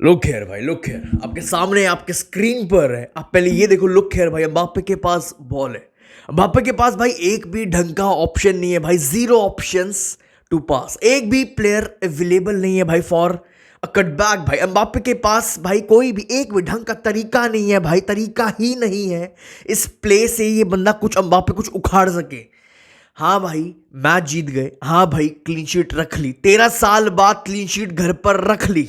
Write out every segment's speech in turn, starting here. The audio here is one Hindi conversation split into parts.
लुक हियर भाई, लुक हियर, आपके सामने आपके स्क्रीन पर है। आप पहले ये देखो, लुक हियर भाई, एम्बाप्पे के पास बॉल है। एम्बाप्पे के पास भाई एक भी ढंग का ऑप्शन नहीं है भाई, जीरो ऑप्शंस टू पास। एक भी प्लेयर अवेलेबल नहीं है भाई फॉर अ कटबैक। भाई एम्बाप्पे के पास भाई कोई भी एक भी ढंग का तरीका नहीं है भाई, तरीका ही नहीं है इस प्ले से ये बंदा कुछ एम्बाप्पे कुछ उखाड़ सके। हाँ भाई, मैच जीत गए, हाँ भाई क्लीन शीट रख ली, 13 साल बाद क्लीन शीट घर पर रख ली।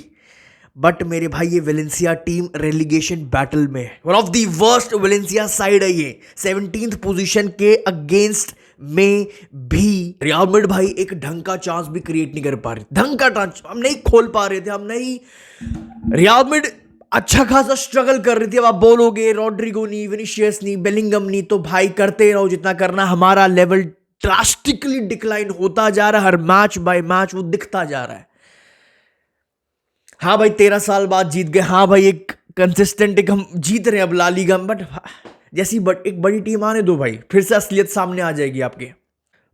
बट मेरे भाई ये वेलेंसिया टीम रेलीगेशन बैटल में है। One of the worst Valencia side है ये, 17th पोजीशन के अगेंस्ट में भी रियल मैड्रिड भाई एक ढंग का चांस भी क्रिएट नहीं कर पा रहे, ढंग का चांस हम नहीं खोल पा रहे थे, हम नहीं। रियल मैड्रिड अच्छा खासा स्ट्रगल कर रही थी। अब आप बोलोगे रॉड्रिगो नहीं, विनीशियस नहीं, बेलिंगम नहीं, तो भाई करते रहो जितना करना, हमारा लेवल ड्रास्टिकली डिक्लाइन होता जा रहा है, हर मैच बाय मैच वो दिखता जा रहा है। हाँ भाई 13 साल बाद जीत गए, हाँ भाई एक कंसिस्टेंट एक हम जीत रहे हैं अब ला लीगा, बट जैसी एक बड़ी टीम आने दो भाई, फिर से असलियत सामने आ जाएगी आपके।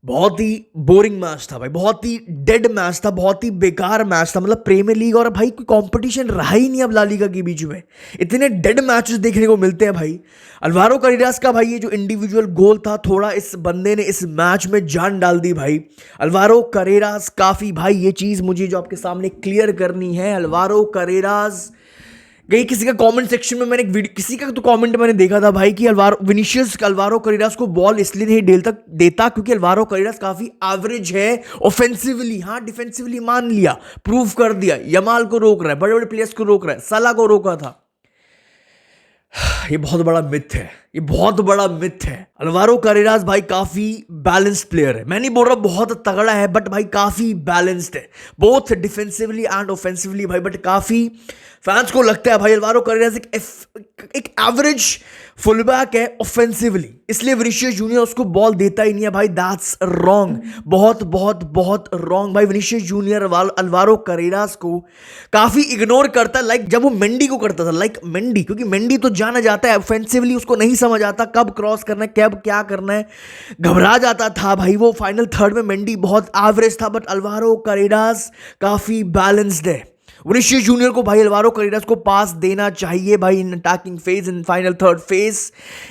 बहुत ही बोरिंग मैच था भाई, बहुत ही डेड मैच था, बहुत ही बेकार मैच था। मतलब प्रीमियर लीग और भाई कोई कंपटीशन रहा ही नहीं अब ला लीगा के बीच में, इतने डेड मैचेस देखने को मिलते हैं भाई। अल्वारो कैरेरास का भाई ये जो इंडिविजुअल गोल था, थोड़ा इस बंदे ने इस मैच में जान डाल दी भाई। अल्वारो कैरेरास काफी भाई, ये चीज मुझे जो आपके सामने क्लियर करनी है, अल्वारो कैरेरास गई किसी का कमेंट सेक्शन में, मैंने एक वीडियो किसी का तो कमेंट मैंने देखा था भाई कि विनीशियस अल्वारो कैरेरास को बॉल इसलिए नहीं देता क्योंकि अल्वारो कैरेरास काफी एवरेज है ऑफेंसिवली। हाँ डिफेंसिवली मान लिया, प्रूव कर दिया, यमाल को रोक रहा है, बड़े बड़े प्लेयर्स को रोक रहा है, सला को रोका था। ये बहुत बड़ा मिथ है, ये बहुत बड़ा मिथ है। अल्वारो कैरेरास भाई काफी बैलेंस्ड प्लेयर है, मैं नहीं बोल रहा बहुत तगड़ा है, बट भाई काफी बैलेंस्ड है बोथ डिफेंसिवली एंड ऑफेंसिवली भाई। बट काफी फैंस को लगता है भाई अल्वारो कैरेरास एक एवरेज फुलबैक है ऑफेंसिवली, इसलिए विनीशियस जूनियर उसको बॉल देता ही नहीं है भाई। दैट्स रॉन्ग, बहुत बहुत बहुत रॉन्ग भाई। विनीशियस जूनियर अल्वारो कैरेरास को काफी इग्नोर करता है, लाइक जब वो मेंडी को करता था, लाइक मेंडी, क्योंकि मेंडी तो जाना जाता है ऑफेंसिवली, उसको नहीं समझ आता कब क्रॉस करना है, कब क्या करना है, घबरा जाता था भाई वो। फाइनल थर्ड में मेंडी बहुत एवरेज था, बट अल्वारो कैरेरास काफी बैलेंस्ड है। विनीशियस जूनियर को भाई अल्वारो कैरेरास को पास देना चाहिए भाई in attacking phase, in final third phase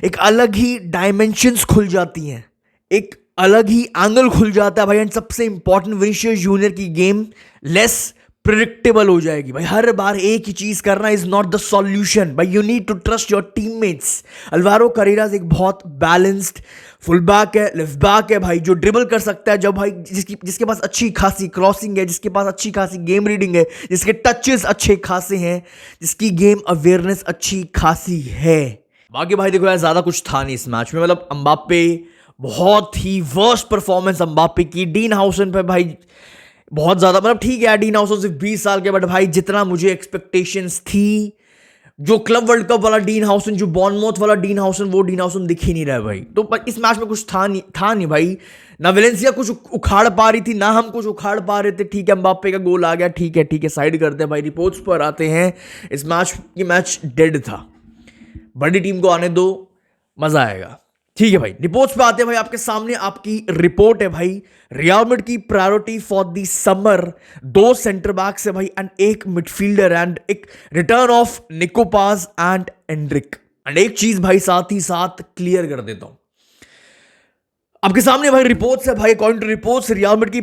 एक अलग ही डायमेंशंस खुल जाती हैं, एक अलग ही एंगल खुल जाता है भाई। एंड सबसे इंपॉर्टेंट, विनीशियस जूनियर की गेम लेस प्रिडिक्टेबल हो जाएगी भाई। हर बार एक ही चीज करना इज नॉट द सॉल्यूशन भाई, you need to trust your teammates. Alvaro Carreras एक बहुत बैलेंस्ड फुल बैक है, लेफ्ट बैक है भाई, जो ड्रिबल कर सकता है, जब भाई जिसके पास अच्छी खासी क्रॉसिंग है, जिसके पास अच्छी खासी गेम रीडिंग है, जिसके टचेस अच्छे खासे हैं, जिसकी गेम अवेयरनेस अच्छी खासी है। बाकी भाई देखो यार ज्यादा कुछ था नहीं इस मैच में, मतलब एम्बाप्पे बहुत ही वर्स्ट परफॉर्मेंस एम्बाप्पे की। डीन हाउसन पे भाई बहुत ज्यादा, मतलब ठीक है डीन हाउसन सिर्फ 20 साल के, बट भाई जितना मुझे एक्सपेक्टेशंस थी, जो क्लब वर्ल्ड कप वाला डीन हाउसन, जो बॉर्नमouth वाला डीन हाउसन, वो डीन हाउसन दिख ही नहीं रहा है भाई। तो इस मैच में कुछ था नहीं भाई, ना वेलेंसिया कुछ उखाड़ पा रही थी, ना हम कुछ उखाड़ पा रहे थे। ठीक है एम्बाप्पे का गोल आ गया, ठीक है साइड करते हैं भाई, रिपोर्ट्स पर आते हैं। इस मैच ये मैच डेड था, बड़ी टीम को आने दो, मजा आएगा। ठीक है भाई, रिपोर्ट्स पे आते हैं भाई, आपके सामने आपकी रिपोर्ट है भाई। रियल मैड्रिड की priority for the summer 2 centre backs है भाई, एंड एक मिडफील्डर, एंड एक return of Nico Paz and Anrich. And एक चीज भाई साथ ही साथ क्लियर कर देता हूं आपके सामने भाई, रिपोर्ट्स है भाई, according to reports Real Madrid की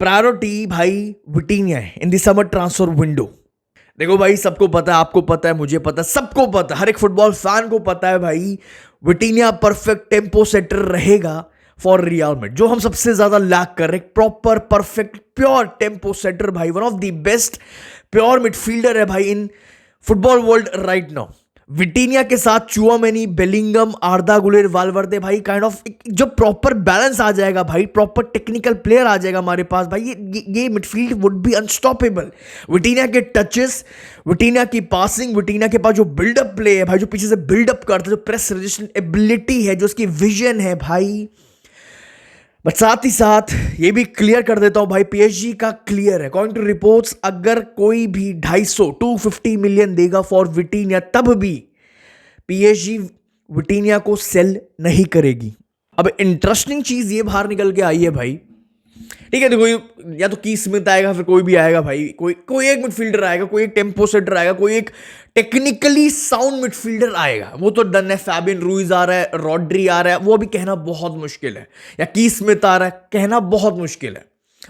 प्रायोरिटी भाई विटीनिया है in the summer transfer window. देखो भाई सबको पता है, आपको पता है, मुझे पता है, सबको पता है, हर एक फुटबॉल फैन को पता है भाई, विटीनिया परफेक्ट टेम्पो सेटर रहेगा फॉर रियल मैड्रिड। जो हम सबसे ज्यादा लैक कर रहे हैं, proper perfect pure tempo setter भाई, one of the best pure midfielder है भाई in football world right now. Vitinha के साथ Tchouameni, Bellingham, Arda Guler, Valverde भाई, काइंड ऑफ जो प्रॉपर बैलेंस आ जाएगा भाई, प्रॉपर टेक्निकल प्लेयर आ जाएगा हमारे पास भाई, ये मिडफील्ड वुड बी अनस्टॉपेबल। विटीनिया के टचेस, विटीनिया की पासिंग, विटीनिया के पास जो बिल्डअप प्ले है भाई, जो पीछे से बिल्डअप करता है, जो प्रेस रेजिस्टेंट एबिलिटी है, जो उसकी विजन है भाई। बट साथ ही साथ ये भी क्लियर कर देता हूं भाई, पीएसजी का क्लियर है अकॉर्डिंग टू रिपोर्ट्स, अगर कोई भी 250 मिलियन देगा फॉर विटीनिया, तब भी पीएसजी विटीनिया को सेल नहीं करेगी। अब इंटरेस्टिंग चीज ये बाहर निकल के आई है भाई, ठीक है, देखो या तो की स्मिथ आएगा, फिर कोई भी आएगा भाई, कोई एक मिडफील्डर आएगा, कोई एक टेम्पो सेटर आएगा, कोई एक टेक्निकली साउंड मिडफील्डर आएगा, वो तो डन है। फैबियन रूइज आ रहा है, रॉड्री आ रहा है, वो अभी कहना बहुत मुश्किल है, या की स्मिथ आ रहा है, कहना बहुत मुश्किल है।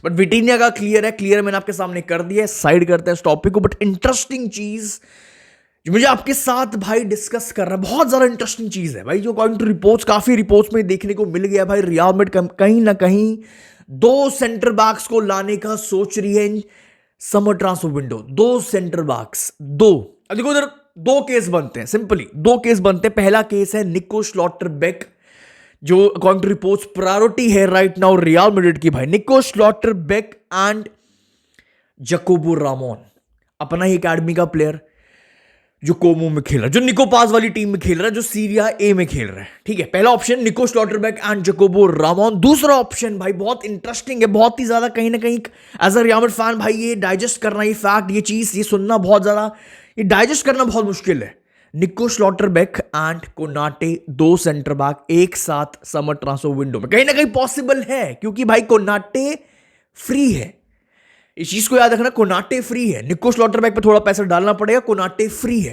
बट विटिनिया का क्लियर है, मैंने आपके सामने कर दिया है। साइड करते हैं इस टॉपिक को। बट इंटरेस्टिंग चीज जो मुझे आपके साथ भाई डिस्कस करना है, बहुत ज्यादा इंटरेस्टिंग चीज है भाई, जो अकॉर्डिंग टू रिपोर्ट्स, काफी रिपोर्ट्स में देखने को मिल गया भाई, रियल मैड्रिड कहीं ना कहीं 2 सेंटर बैक्स को लाने का सोच रही है in summer transfer window. 2 centre backs, 2। अब देखो उधर 2 केस बनते हैं, सिंपली 2 केस बनते हैं। पहला केस है निको स्लॉटरबेक, जो अकॉर्डिंग टू रिपोर्ट्स प्रायोरिटी है राइट नाउ रियल मैड्रिड की भाई। निको स्लॉटरबेक एंड जकोबो रामोन, अपना ही एकेडमी का प्लेयर जो कोमो में खेल रहा है, जो निको पास वाली टीम में खेल रहा है, जो सीरिया ए में खेल रहा है। ठीक है, पहला ऑप्शन निको स्लॉटरबेक एंड जकोबो रामोन। दूसरा ऑप्शन भाई बहुत इंटरेस्टिंग है, बहुत ही ज्यादा कहीं ना कहीं as a Real Madrid fan भाई ये डाइजेस्ट करना, ये फैक्ट, ये चीज, ये सुनना बहुत ज्यादा, ये डाइजेस्ट करना बहुत मुश्किल है। निको स्लॉटरबेक एंड कोनाटे 2 सेंटर बैक एक साथ समर ट्रांसफर विंडो में कहीं ना कहीं पॉसिबल है, क्योंकि भाई कोनाटे फ्री है। इस चीज को याद रखना, कोनाटे फ्री है। निको स्लॉटरबैक पे थोड़ा पैसा डालना पड़ेगा, कोनाटे फ्री है।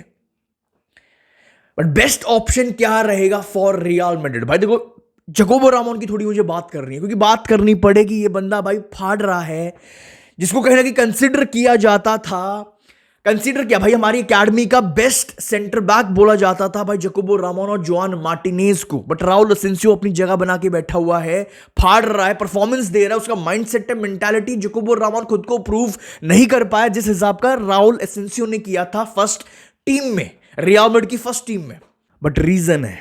बट बेस्ट ऑप्शन क्या रहेगा फॉर रियल मैड्रिड भाई? देखो जकोबो रामोन की थोड़ी मुझे बात करनी है, क्योंकि बात करनी पड़ेगी। ये बंदा भाई फाड़ रहा है, जिसको कहीं ना कहीं कंसिडर किया जाता था, कंसीडर किया भाई हमारी एकेडमी का बेस्ट सेंटर बैक बोला जाता था भाई जकोबो रामोन और जोआन मार्टिनेज को। बट राउल एसेंसियो अपनी जगह बना के बैठा हुआ है, फाड़ रहा है, परफॉर्मेंस दे रहा है, उसका माइंडसेट है, मेंटालिटी। जकोबो रामोन खुद को प्रूव नहीं कर पाया जिस हिसाब का राउल एसेंसियो ने किया था फर्स्ट टीम में, रियल मैड्रिड की फर्स्ट टीम में। बट रीजन है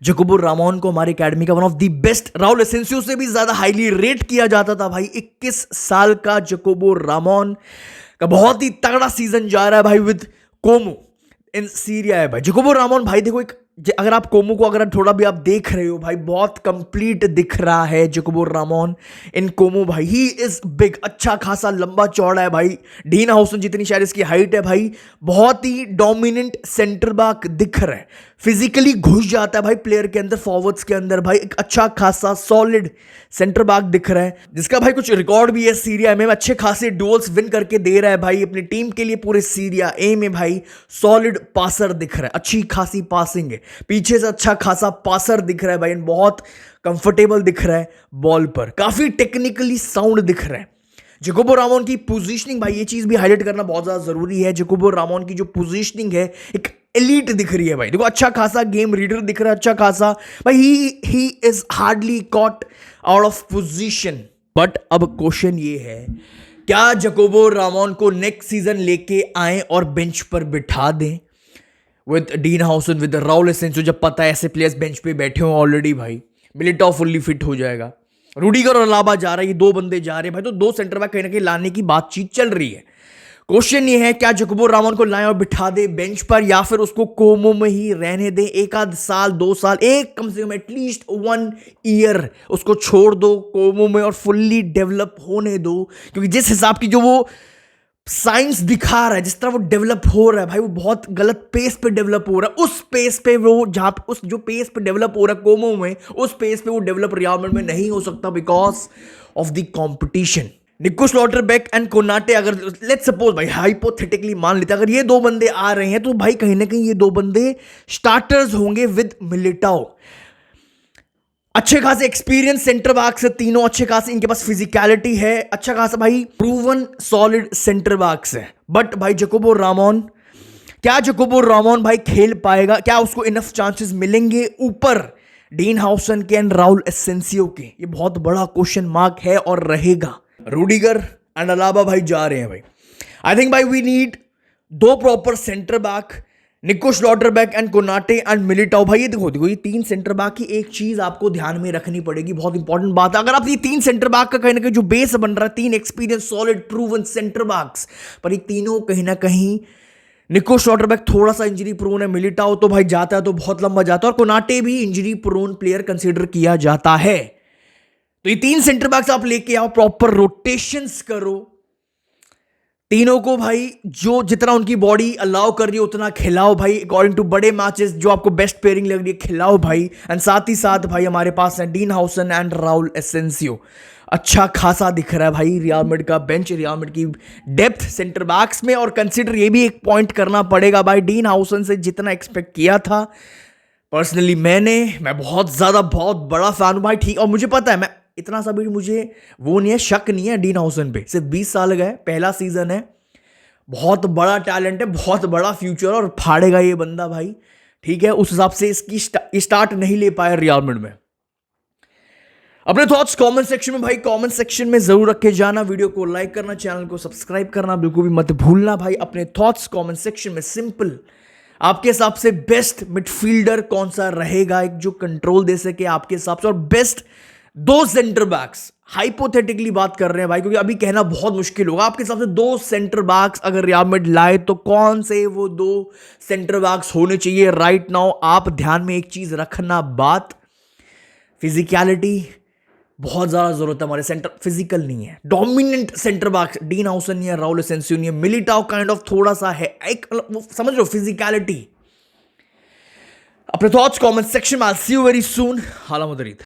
जकोबो रामोन को हमारी एकेडमी का one of the best, Raul Asencio से भी ज्यादा हाईली रेट किया जाता था भाई। 21 साल का जकोबो रामोन का बहुत ही तगड़ा सीजन जा रहा है भाई विद कोमो इन सीरिया है भाई। जकोबो रामोन भाई देखो, एक अगर आप कोमो को अगर थोड़ा भी आप देख रहे हो भाई, बहुत कंप्लीट दिख रहा है जकोबो रामोन इन कोमो भाई। ही इज बिग, अच्छा खासा लंबा चौड़ा है भाई, डीन हाउसन जितनी शायद इसकी हाइट है भाई। बहुत ही डोमिनेंट सेंटर बैक दिख रहा है, फिजिकली घुस जाता है भाई प्लेयर के अंदर, फॉरवर्ड्स के अंदर भाई। एक अच्छा खासा सॉलिड सेंटर बैक दिख रहा है, जिसका भाई कुछ रिकॉर्ड भी है सीरिया में, अच्छे खासे डुअल्स विन करके दे रहा है भाई अपनी टीम के लिए पूरे सीरिया ए में भाई। सॉलिड पासर दिख रहा है, अच्छी खासी पासिंग है, पीछे से अच्छा खासा पासर दिख रहा है भाई, बहुत कंफर्टेबल दिख रहा है बॉल पर, काफी टेक्निकली साउंड दिख रहा है। जकोबो रामोन की पोजीशनिंग भाई, ये चीज भी हाईलाइट करना बहुत ज्यादा जरूरी है। जकोबो रामोन की जो पोजीशनिंग है एक एलीट दिख रही है भाई। देखो अच्छा खासा गेम रीडर दिख रहा है, अच्छा खासा भाई। He is hardly caught out of position. But अब क्वेश्चन ये है, क्या जकोबो रामोन को नेक्स्ट सीजन लेके आए और बेंच पर बिठा दें with Dean Huijsen, with Raul Asencio, जब पता है ऐसे प्लेयर्स बेंच पे बैठे हो ऑलरेडी भाई। मिलिटाओ फुल्ली फिट हो जाएगा, रूडिगर और अलाबा जा रहा है, ये 2 बंदे जा रहे हैं भाई, तो 2 सेंटर बैक कहीं ना कहीं लाने की बातचीत चल रही है। क्वेश्चन ये है, क्या जकोबो रामोन को लाएं और बिठा दे बेंच पर, या फिर उसको कोमो में ही रहने दें एक आध साल 2 साल, एक कम से कम एटलीस्ट 1 ईयर उसको छोड़ दो कोमो में और फुल्ली डेवलप होने दो। क्योंकि जिस हिसाब की जो वो साइंस दिखा रहा है, जिस तरह वो डेवलप हो रहा है भाई, वो बहुत गलत पेस पे डेवलप हो रहा है। उस पेस पे वो जहां पे उस जो पेस पे डेवलप हो रहा है कोमो में, उस पेस पे वो डेवलप रियल मैड्रिड में नहीं हो सकता बिकॉज ऑफ द कंपटीशन। निको स्लॉटरबेक एंड कोनाटे, अगर लेट्स सपोज भाई हाइपोथेटिकली मान लेते अगर ये 2 बंदे आ रहे हैं, तो भाई कहीं ना कहीं ये 2 बंदे स्टार्टर्स होंगे विद मिलिटाओ। अच्छे खासे एक्सपीरियंस सेंटर बैक से, तीनों अच्छे खासे, इनके पास फिजिकलिटी है, अच्छा खासा भाई प्रूवन सॉलिड सेंटर बैक है। बट भाई जकोबो रामोन, क्या जकोबो रामोन भाई खेल पाएगा? क्या उसको इनफ चांसेस मिलेंगे ऊपर डीन हाउसन के एंड राउल एसेंसियो के? ये बहुत बड़ा क्वेश्चन मार्क है और रहेगा। रूडिगर एंड अलाबा भाई जा रहे हैं भाई। आई थिंक भाई we need 2 proper centre back, Nico Schlotterbeck and Konate and Militao भाई। ये देखो ये 3 सेंटर बैक की एक चीज आपको ध्यान में रखनी पड़ेगी, बहुत इंपॉर्टेंट बात है। अगर आप ये 3 सेंटर बैक का कहीं ना कहीं जो बेस बन रहा है, 3 experience solid proven centre backs, पर ये तीनों कहीं ना कहीं, निको स्लॉटरबैक थोड़ा सा इंजरी प्रोन है, मिलिटाओ तो भाई जाता है तो बहुत लंबा जाता है, और कोनाटे भी इंजरी प्रोन प्लेयर कंसिडर किया जाता है। तो ये 3 सेंटर बैक्स आप लेके आओ, प्रॉपर रोटेशंस करो, तीनों को भाई जो जितना उनकी बॉडी अलाउ कर रही है उतना खिलाओ भाई, अकॉर्डिंग टू बड़े मैचेस जो आपको बेस्ट पेयरिंग लग रही है खिलाओ भाई। एंड साथ ही साथ भाई हमारे पास है डीन हाउसन एंड राउल एसेंसियो, अच्छा खासा दिख रहा है भाई रियल मैड्रिड का बेंच, रियल मैड्रिड की डेप्थ सेंटर बैक्स में। और कंसिडर ये भी एक पॉइंट करना पड़ेगा भाई, डीन हाउसन से जितना एक्सपेक्ट किया था पर्सनली मैं बहुत बड़ा फैन हूं भाई, ठीक। और मुझे पता है, मैं इतना सा भी मुझे वो नहीं है, शक नहीं है डीन हाउसन पे। सिर्फ 20 साल गए, पहला सीजन है, बहुत बड़ा टैलेंट है, बहुत बड़ा फ्यूचर, और फाड़ेगा ये बंदा भाई, ठीक है। उस हिसाब से इसकी स्टार्ट नहीं ले पाया रियल मैड्रिड में। अपने थॉट्स कमेंट सेक्शन में भाई, कमेंट सेक्शन में जरूर रख के जाना। वीडियो को लाइक करना, चैनल को सब्सक्राइब करना बिल्कुल भी मत भूलना भाई। अपने थॉट्स कमेंट सेक्शन में सिंपल, आपके हिसाब से बेस्ट मिडफील्डर कौन सा रहेगा, एक जो कंट्रोल दे सके आपके हिसाब से, और बेस्ट दो सेंटर बैक्स, हाइपोथेटिकली बात कर रहे हैं भाई, क्योंकि अभी कहना बहुत मुश्किल होगा। आपके हिसाब से दो सेंटर बैक्स अगर रियल मैड्रिड लाए तो कौन से वो दो सेंटर बैक्स होने चाहिए राइट नाउ। आप ध्यान में एक चीज रखना, बात फिजिकलिटी बहुत ज्यादा जरूरत है हमारे सेंटर, फिजिकल नहीं है, डोमिनेंट सेंटर बैक डीन हाउसन नहीं है, राउल एसेंसियो नहीं है, मिलिटाओ काइंड ऑफ थोड़ा सा है, एक समझ लो फिजिकलिटी। अपने थॉट्स कमेंट सेक्शन में, आई सी यू वेरी सून। हाला मुदरीद।